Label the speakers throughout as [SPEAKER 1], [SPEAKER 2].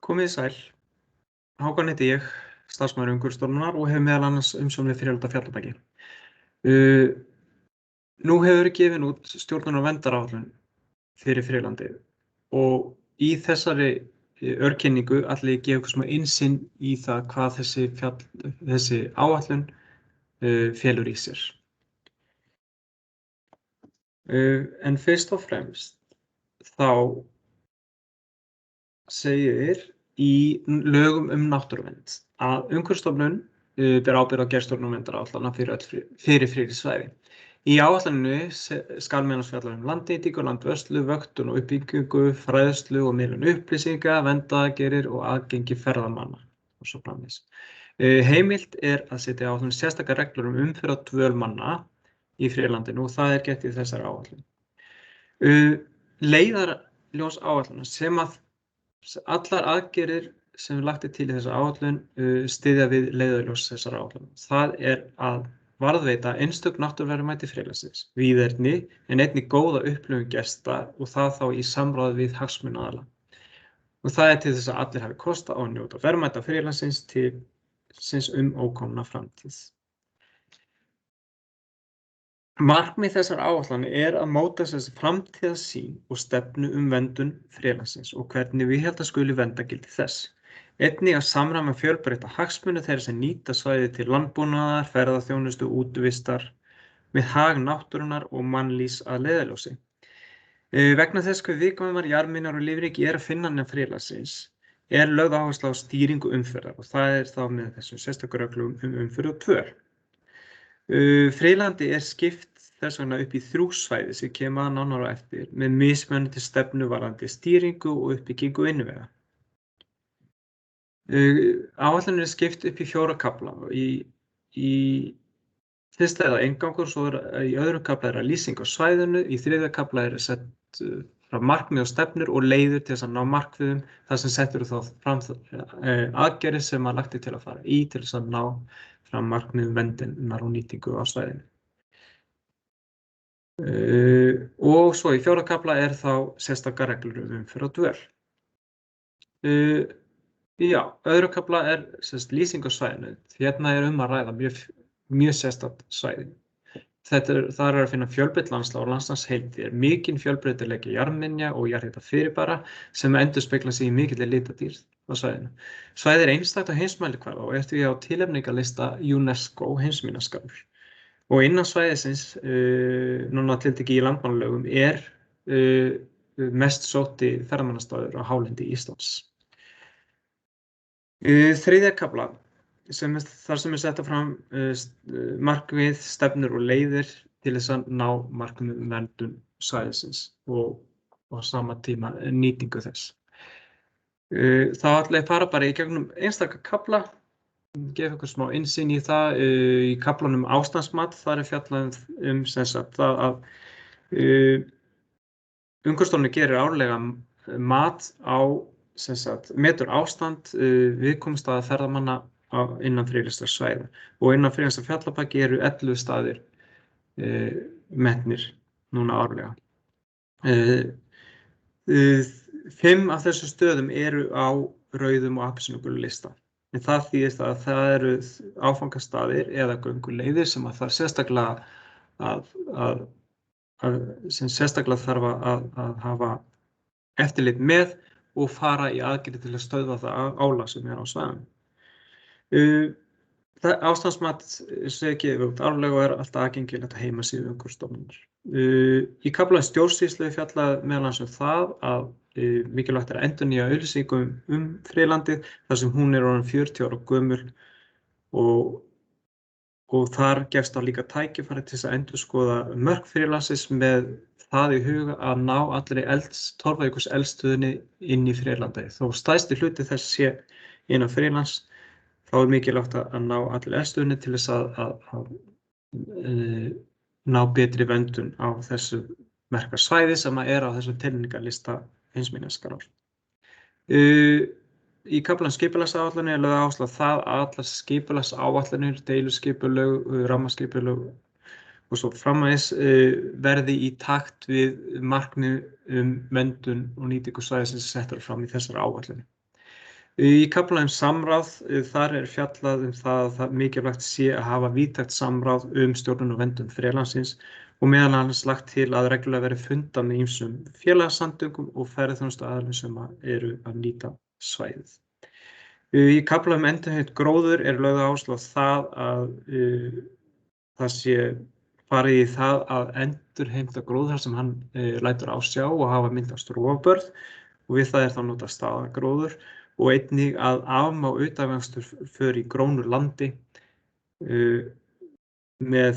[SPEAKER 1] Komið þið sæl. Hákon heiti ég, starfsmaður Umhverfisstofnunar og hef meðal annars umsjón með friðlanda Fjallabaki. Nú hefur verið gefin út stjórnunar- og verndaráætlun fyrir friðlandið og í þessari örkynningu ætla ég að gefa ykkur smá innsýn í það hvað þessi áætlun felur í sér. En fyrst og fremst þá segir í lögum náttúruvernd að Umhverfisstofnun ber ábyrgð á gerð stjórnunar- og verndaráætlana fyrir friðlýst svæði. Í áætluninni skal meðal annars fjalla landnýtingu, landvörslu, vöktun og uppbyggingu, fræðslu og miðlun upplýsinga, verndaðgerðir og aðgengi ferðamanna og svo framvegis. Heimilt að setja í áætlun sérstakar reglur umferð og dvöl manna í friðlandinu og það gert í þessari áætlun. Leiðarljós áætlunar sem að allar aðgerðir sem lagt til í þessa áætlun styðja við leiðarljós þessara áætlun. Það að varðveita einstök náttúruverðmæti friðlandsins, víðerni en einnig góða upplifun gesta og það þá í samráði við hagsmunaaðila. Og það til þess að allir hafi kost á að njóta verðmæta friðlandsins til ókomna framtíð. Markmið þessar áætlanir að móta þessi framtíðarsýn og stefnu verndun friðlandsins og hvernig viðhalda skuli verndargildi þess. Einnig að samræma fjölbreytta hagsmuni þeirra sem nýta svæðið til landbúnaðar, ferðaþjónustu, útivistar með hag náttúrunnar og mannlífs að leiðarljósi. Vegna þess hve viðkvæmar jarðminjar og lífríki að finna innan friðlandsins lögð áhersla á stýringu umferðar og það þá með þessum sérstöku reglum umferð og dvöl. Friðlandi skipt þess vegna upp í 3 svæði sem kemur að nánar á eftir með mismunandi stefnu varðandi stýringu og uppbyggingu innviða. Áætlunin skipt upp í 4 kafla. Í fyrsta inngangur, svo í öðrum kafla lýsing á svæðinu, í 3. kafla sett fram markmið og stefnur og leiðir til þess að ná markmiðum þar sem settur þá fram aðgerðir sem lagt til að fara í til þess að ná fram markmiðum verndunar og nýtingu á svæðinu. Og svo í 4. kafla þá sérstakar reglur umferð og dvöl. Öðru kafla lýsing á svæðinu. Hérna að ræða mjög sérstakt svæði. Þar að finna fjölbreytt landslag og landslagsheildir, mikinn fjölbreytileiki jarðminja og jarðhitafyrirbæra sem endurspegla sig í mikilli litadýrð á svæðinu. Svæðið einstakt á heimsmælikvarða og því á tilnefningarlista UNESCO heimsminjaskrár. Og innan svæðisins, núna tiltekið í landmannalögum, mest sótti ferðamannastaður á hálendi Íslands. 3. kafla, þar sem setta fram markmið, stefnur og leiðir til þess að ná markmiðum verndun svæðisins og á sama tíma nýtingu þess. Þá ætla ég að fara bara í gegnum einstaka kafla, gefa ykkur smá innsýn í það. Í kaflanum ástandsmat, þar fjallað það að Umhverfisstofnun gerir árlega mat á metur ástand viðkomustaða ferðamanna innan friðlýstra svæða og innan friðlýstra Fjallabaki 11 staðir metnir núna árlega. 5 af þessum stöðum á rauðum og appelsínugulum lista. En það þýðir að það áfangastaðir eða gönguleiðir sem þarf sérstaklega þarf að hafa eftirlit með og fara í aðgerðir til að stöðva það álag sem á svæðinu. Ástandsmat sem gefið út árlega og alltaf aðgengilegt á heimasíðu Umhverfisstofnunar. Í kafla stjórnsýslu fjallað meðal annars það að mikilvægt að endurnýja auglýsingu friðlandið þar sem hún orðin 40 ára gömul og þar gefst líka tækifæri til þess að endurskoða mörk friðlandsins með það í huga að ná allri Torfajökuls eldstöðinni inn í friðlandið. Þó stærsti hluti þess sé innan friðlands, þá mikilvægt að ná allri eldstöðinni til þess að ná betri verndun á þessu merka svæði sem á þessum tilnefningarlista heimsminjaskrár. Í kaflanum skipulagsáætlanir lögð áhersla á það að allar skipulagsáætlanir, deiliskipulög, rammaskipulög og svo framvegis verði í takt við markmið verndun og nýtingu svæðisins sem settar fram í þessari áætlun. Í kafla samráð, þar fjallað það að það mikilvægt sé að hafa víðtækt samráð stjórnun og verndun friðlandsins og meðal annars lagt til að reglulega verði fundað með ýmsum félagasamtökum og ferðaþjónustuaðilum sem eru að nýta svæðið. Í kafla endurheimt gróður lögð áhersla á það að það sé farið í það að endurheimta gróður þar sem hann lætur á sjá og hafa myndast rofbörð og við það þá notað staðargróður og einnig að afmá utanvegstur í grónu landi með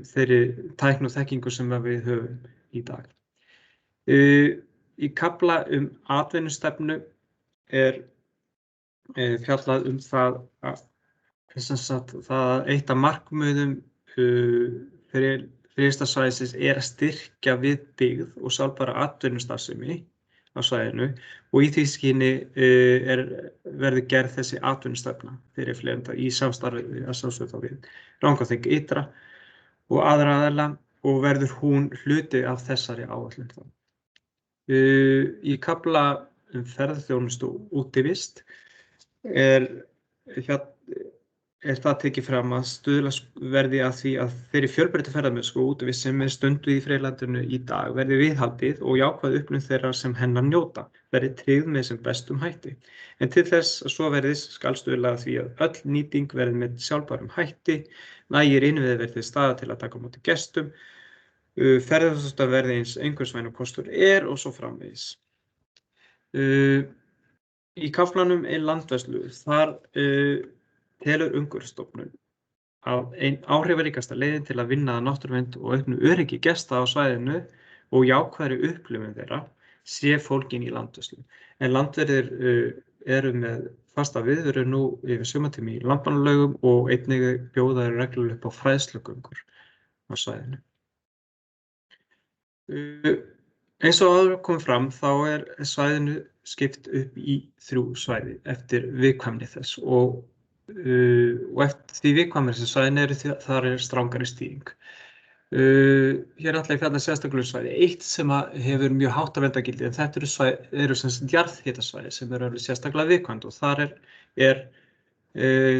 [SPEAKER 1] þeirri tækni og þekkingu sem við höfum í dag. Í kafla atvinnustefnu fjallað það að eitt af markmiðum friðlandsins að styrkja við byggð og sjálfbæra atvinnustarfsemi á svæðinu og í því skyni verður gerð þessi atvinnustefna fyrir fleiri í samstarfi við Rangárþing ytra og aðra aðila og verður hún hluti af þessari áætlun. Í kafla ferðaþjónustu og útivist það tekið fram að stuðla verði að því að þeirri fjölbreyttu ferðamennsku og útivist sem stunduð í friðlandinu í dag verði viðhaldið og jákvæð upplifun þeirra sem hennar njóta verði tryggð með sem bestum hætti. En til þess að svo verði skal stuðla að því að öll nýting verði með sjálfbærum hætti, nægir innviðir verði til staðar til að taka á móti gestum, ferðaþjónusta verði eins umhverfisvæn og kostur og svo framvegis. Í kaflanum landvörslu, þar telur Umhverfisstofnun að ein áhrifaríkasta leiðin til að vinna að náttúruvernd og auknu öryggi gesta á svæðinu og jákvæðri upplifun þeirra sé fólgin í landvörslu. En landverðir eru með fasta viðveru nú yfir sumartíma í landmannalaugum og einnig bjóða reglulega upp á fræðslugöngur á svæðinu. Eins og áður kom fram þá svæðinu skipt upp í 3 svæði eftir viðkvæmni þess og eftir því viðkvæmari sem svæðin þar strangari stýring. Hér ætla ég að fjalla sérstaklega svæði 1 sem hefur mjög hátt verndargildi en þetta eru sem sagt jarðhitasvæði sem eru sérstaklega viðkvæmt og þar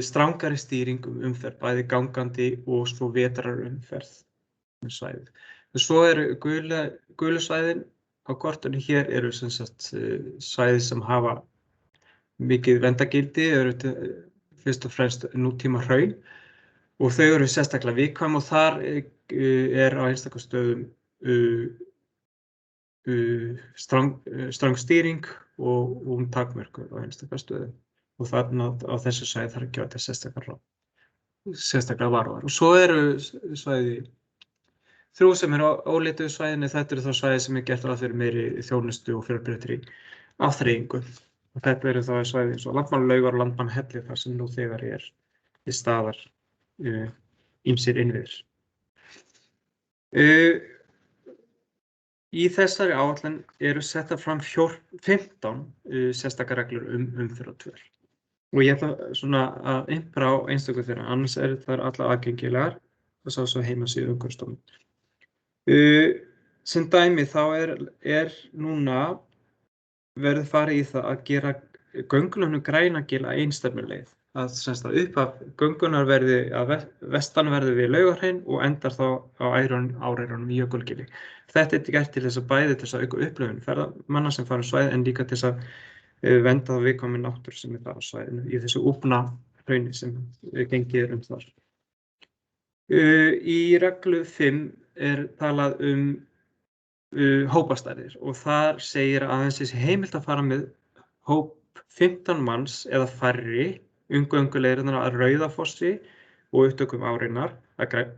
[SPEAKER 1] strangari stýring umferð, bæði gangandi og svo vetrarumferð svæðið. Svo eru gulu svæðin á kortinu hér eru sem sagt svæði sem hafa mikið verndargildi, eru fyrst og fremst nútíma hraun og þau eru sérstaklega viðkvæm og þar á einstaka stöðum strang stýring og takmörk á einstaka stöðum og þarna á þessu svæði þarf að gera sérstaklega varúðar. Og svo eru svæði 3 sem eru ólituðu svæðin, þetta eru þá svæði sem gert ráð fyrir meiri þjónustu og fjölbreyttri afþreyingu. Og þetta eru þá svæði eins og Landmannalaugar og Landmannhellir þar sem nú þegar til staðar ýmsir innviðir. Í þessari áætlun eru settar fram 15 sérstakar reglur umferðartöl. Og ég ætla svona að impra á einstöku þeirra, annars þær allar aðgengilegar og svo heimasíðu Umhverfisstofnunar. Sem dæmi þá núna verður farið í það að gera göngulögnu Grænagil að einstefnuleið. Að upphaf göngunnar verði að vestan verði við Laugarhraun og endar þá á áreyrunum í Jökulgili. Þetta gert til þess að bæði til þess að auka upplifun ferðamanna sem fara svæðið en líka til þess að vernda þá viðkvæmu náttúru sem þar á svæðinu í þessu úfna hrauni sem gengið þar. Í reglu 5 talað hópastærðir og þar segir að aðeins heimilt að fara með hóp 15 manns eða færri gönguleiðirnar að Rauðafossi og upptökum árinnar, að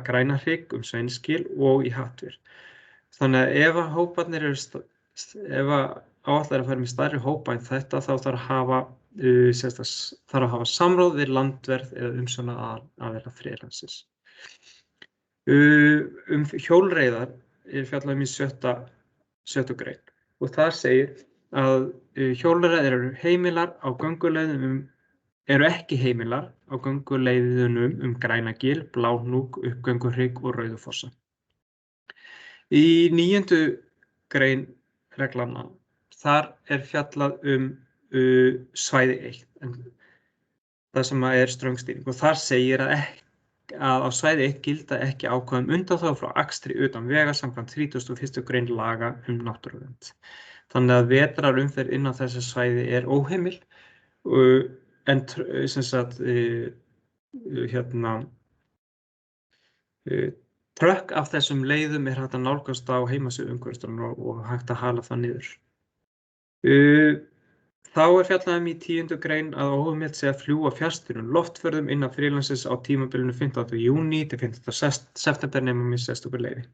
[SPEAKER 1] Grænahrygg Sveinskil og í Hattvir. Þannig að ef hóparnir ef áætlað að fara með stærri hópa en þetta þá þarf að hafa samráð við landverð eða umsjónaraðila friðlandsins. Hjólreiðar fjallað í 7. grein og þar segir að hjólreiðar eru ekki heimilar á gönguleiðunum Grænagil, Bláhnúk, Uppgönguhrygg og Rauðafossa. Í 9. grein reglana þar fjallað svæði 1, en það sem ströngstýring, og þar segir að á svæði 1 gilda ekki ákvæði undanþágu frá akstri utan vega samkvæmt 31. grein laga náttúruvernd. Þannig að vetrarumferð innan þessu svæði óheimil, en sem sagt trökk af þessum leiðum hægt að nálgast á heimasíðu Umhverfisstofnunar og hægt að hala það niður. Þá fjallað í 10. grein að óheimilt sé að fljúga fjarstýrðum loftförðum innan friðlandsins á tímabilinu 15. júní til 15. september nema með sérstöku leyfi.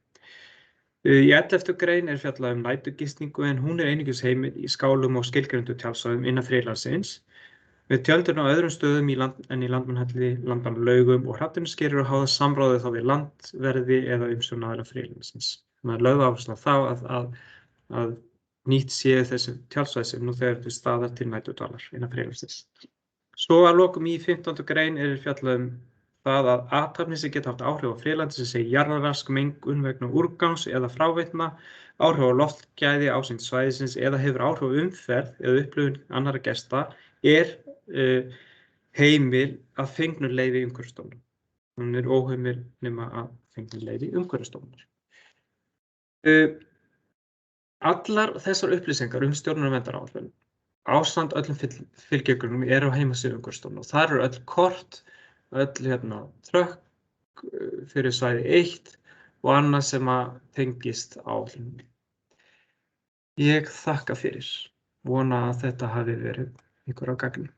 [SPEAKER 1] Í 11. grein fjallað næturgistingu, en hún einungis heimil í skálum og skilgreindu tjaldsvæðum innan friðlandsins. Við tjöldum á öðrum stöðum en í Landmannhelli, Landmannalaugum og Hrafniskeri og háða samráðið þá við landverði eða umsjónaraðila friðlandsins. Þannig að lögð áhersla á að nýtt séu þessi tjaldsvæði sem nú þegar til staðar til næturdvalar innan friðlandsins. Svo að lokum í 15. grein fjallað það að athafnir sem geta haft áhrif á friðlandið, sem segir jarðarask, mengun vegna úrgangs eða fráveitna, áhrif á loftgæði ásýnd svæðisins eða hefur áhrif á umferð eða upplifun annarra gesta, heimil að fengnu leyfi Umhverfisstofnunar. Hún óheimil nema að fengnu leyfi Umhverfisstofnunar. Allar þessar upplýsingar stjórnunar- og verndaráætlun ásamt öllum fylgigögnum á heimasíðu Umhverfisstofnunar, og þar öll kort, öll trökk fyrir svæði 1 og annað sem tengist áætluninni. Ég þakka fyrir, vona að þetta hafi verið ykkur að gagni.